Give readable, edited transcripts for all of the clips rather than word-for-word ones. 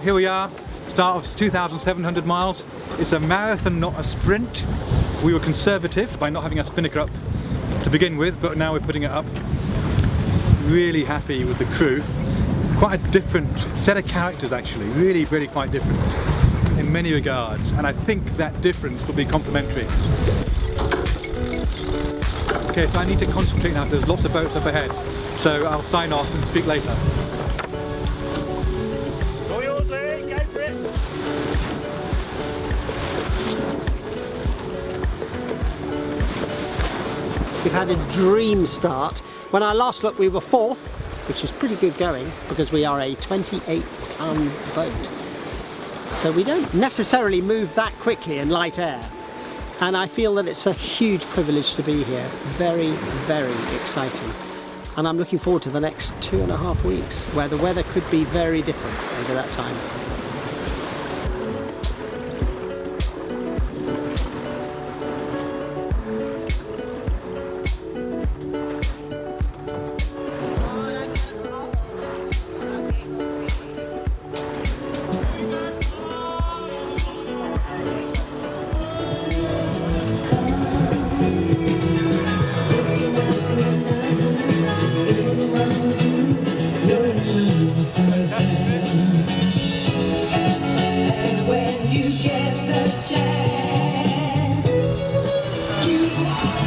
here we are, start of 2,700 miles. It's a marathon, not a sprint. We were conservative by not having our spinnaker up to begin with, but now we're putting it up. Really happy with the crew. Quite a different set of characters actually, really quite different in many regards, and I think that difference will be complementary. Okay, so I need to concentrate now, there's lots of boats up ahead, so I'll sign off and speak later. We've had a dream start. When I last looked, we were 4th, which is pretty good going because we are a 28-ton boat. So we don't necessarily move that quickly in light air. And I feel that it's a huge privilege to be here. Very exciting. And I'm looking forward to the next 2.5 weeks where the weather could be very different over that time.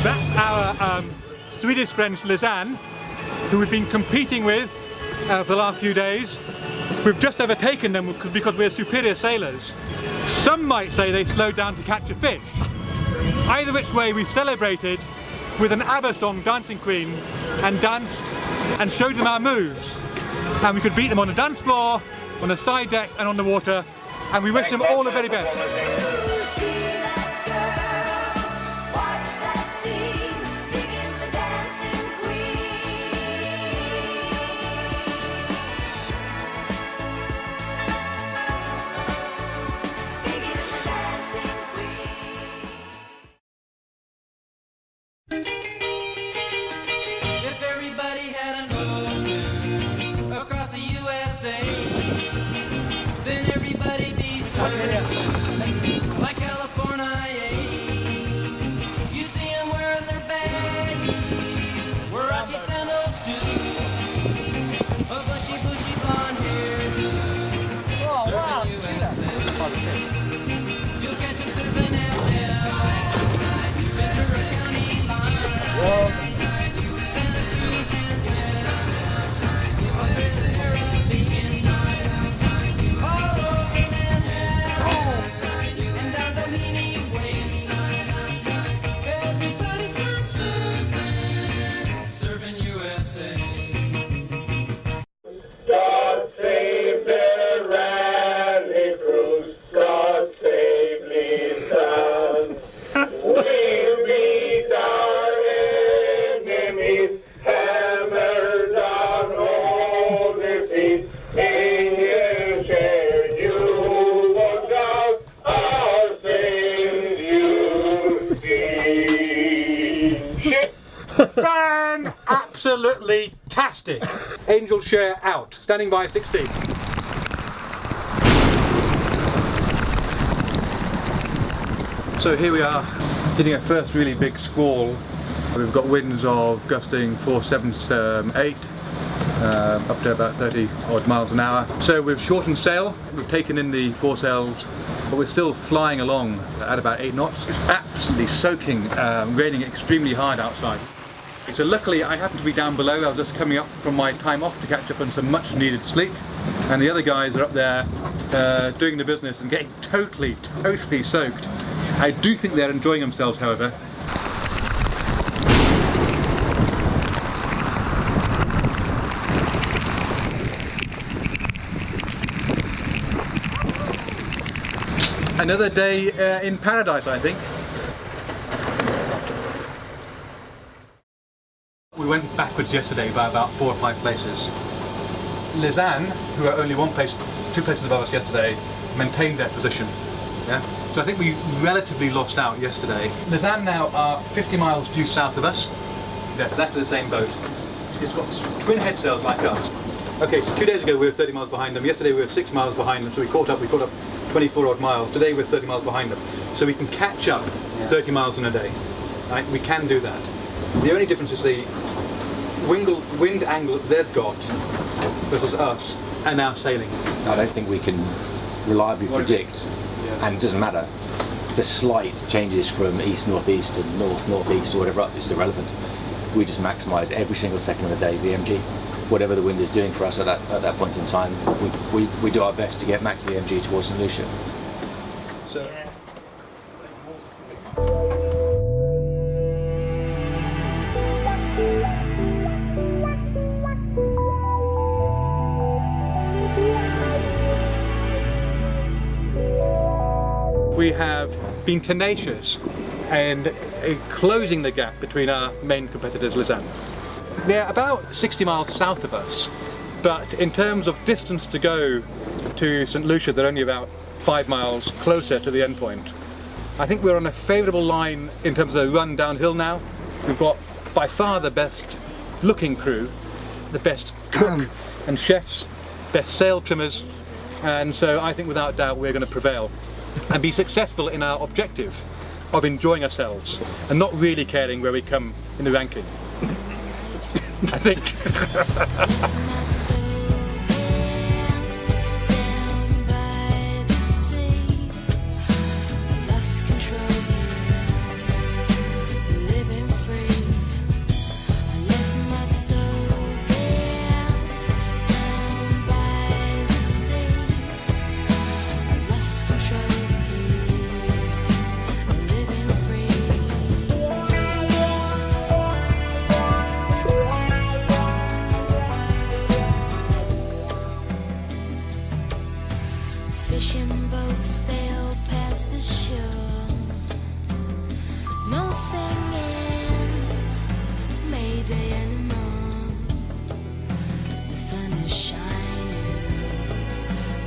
That's our Swedish friends Lausanne, who we've been competing with for the last few days. We've just overtaken them because we're superior sailors. Some might say they slowed down to catch a fish. Either which way, we celebrated with an ABBA song, Dancing Queen, and danced and showed them our moves. And we could beat them on the dance floor, on the side deck and on the water, and we wish them all the very best. If everybody had an ocean across the USA, then everybody'd be served like California. You see them wearing their baggies, Warachi sandals too, a bushy blonde hair. Oh wow! USA. You'll catch them surfing at Ventura County line. Absolutely tastic. Angel share out, standing by 16. So here we are, hitting our first really big squall. We've got winds of gusting 4, 7, 8, up to about 30 odd miles an hour. So we've shortened sail, we've taken in the foresails, but we're still flying along at about 8 knots. It's absolutely soaking, raining extremely hard outside. So luckily I happened to be down below. I was just coming up from my time off to catch up on some much needed sleep, and the other guys are up there doing the business and getting totally soaked. I do think they're enjoying themselves, however. Another day in paradise, I think. We went backwards yesterday by about 4 or 5 places. Lausanne, who are only 2 places above us yesterday, maintained their position. Yeah? So I think we relatively lost out yesterday. Lausanne now are 50 miles due south of us. They're exactly the same boat. It's got twin head sails like us. Okay, so 2 days ago we were 30 miles behind them. Yesterday we were 6 miles behind them, so we caught up 24 odd miles. Today we're 30 miles behind them. So we can catch up 30 miles in a day. Right? We can do that. The only difference is the wind angle that they've got versus us and now sailing. I don't think we can reliably predict, and it doesn't matter. The slight changes from east-northeast to north-northeast or whatever, it's irrelevant. We just maximise every single second of the day VMG. Whatever the wind is doing for us at that point in time, we do our best to get max VMG towards St. Lucia. So, we have been tenacious and closing the gap between our main competitors, Lausanne. They're about 60 miles south of us, but in terms of distance to go to St. Lucia, they're only about 5 miles closer to the end point. I think we're on a favourable line in terms of the run downhill now. We've got by far the best looking crew, the best cook and chefs, best sail trimmers, and so I think without doubt we're going to prevail and be successful in our objective of enjoying ourselves and not really caring where we come in the ranking. I think. Fishing boats sail past the shore. No singing Mayday anymore. The sun is shining,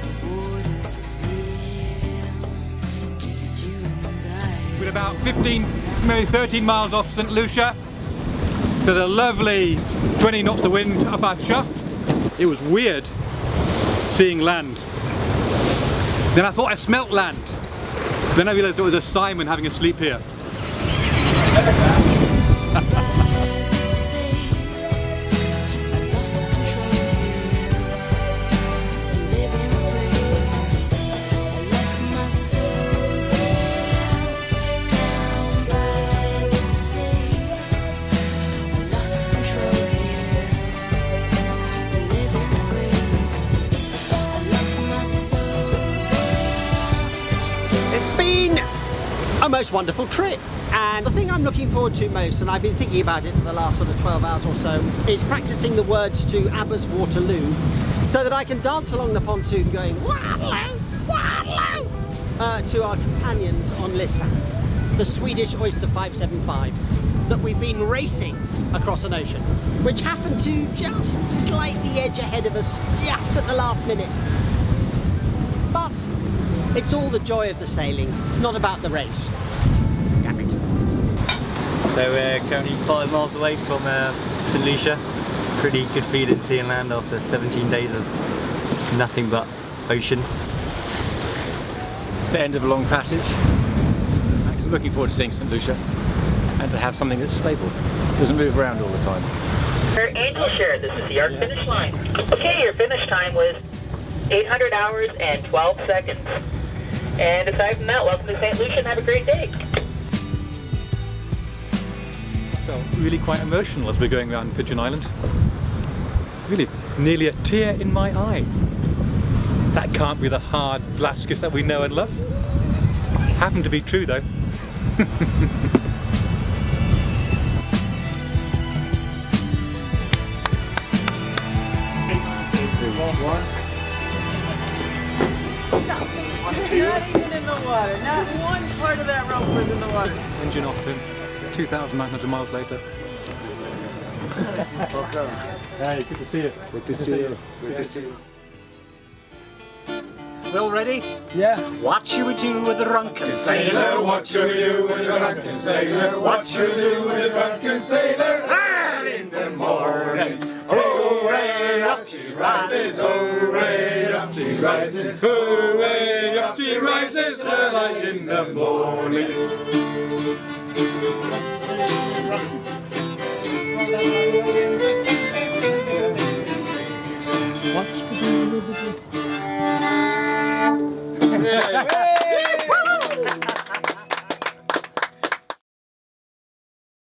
the water's clear. Just you and I. We're about 15, maybe 13 miles off St. Lucia. There's a lovely 20 knots of wind up our chuff. It was weird seeing land. Then I thought I smelt land. Then I realised it was a Simon having a sleep here. It's been a most wonderful trip, and the thing I'm looking forward to most, and I've been thinking about it for the last sort of 12 hours or so, is practicing the words to ABBA's Waterloo so that I can dance along the pontoon going Waterloo, Waterloo to our companions on Lissan, the Swedish Oyster 575 that we've been racing across an ocean, which happened to just slightly edge ahead of us just at the last minute. But it's all the joy of the sailing. It's not about the race. Damn it. So we're currently 5 miles away from St. Lucia. Pretty good feeling seeing land after 17 days of nothing but ocean. The end of a long passage. I'm looking forward to seeing St. Lucia and to have something that's stable. It doesn't move around all the time. Angel Share, this is the ARC finish line. Okay, your finish time was 800 hours and 12 seconds. And aside from that, welcome to St. Lucia and have a great day. Felt really quite emotional as we're going around Pigeon Island. Really, nearly a tear in my eye. That can't be the hard Blaskus that we know and love. Happened to be true though. Not even in the water. Not one part of that rope was in the water. Engine off in 2,900 miles later. Hey, good to see you. Good to see you. Good to see you. Well, ready? Yeah. What should we do with the drunken Sailor, what should we do with a drunken sailor? What should we do with a drunken sailor? Early in the morning, hooray, up she rises. rises, hooray, up she rises early in the morning. Watch me.